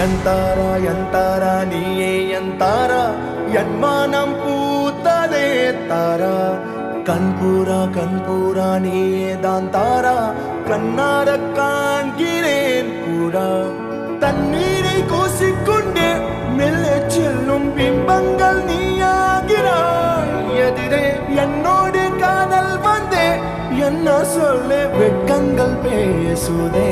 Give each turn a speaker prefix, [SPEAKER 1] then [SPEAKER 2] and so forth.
[SPEAKER 1] எந்தாரா நீயே எந்தாரா என் மானம் பூத்ததே தாரா கண்பூரா நீயே தான் தாரா கண்ணார காண்கிறேன் பூரா தண்ணீரை கூசிக்கொண்டே மெல்ல செல்லும் பிம்பங்கள் நீயாகிறாய் எதிரே என்னோடு காதல் வந்தே என்ன சொல்ல வெட்கங்கள் பேசுதே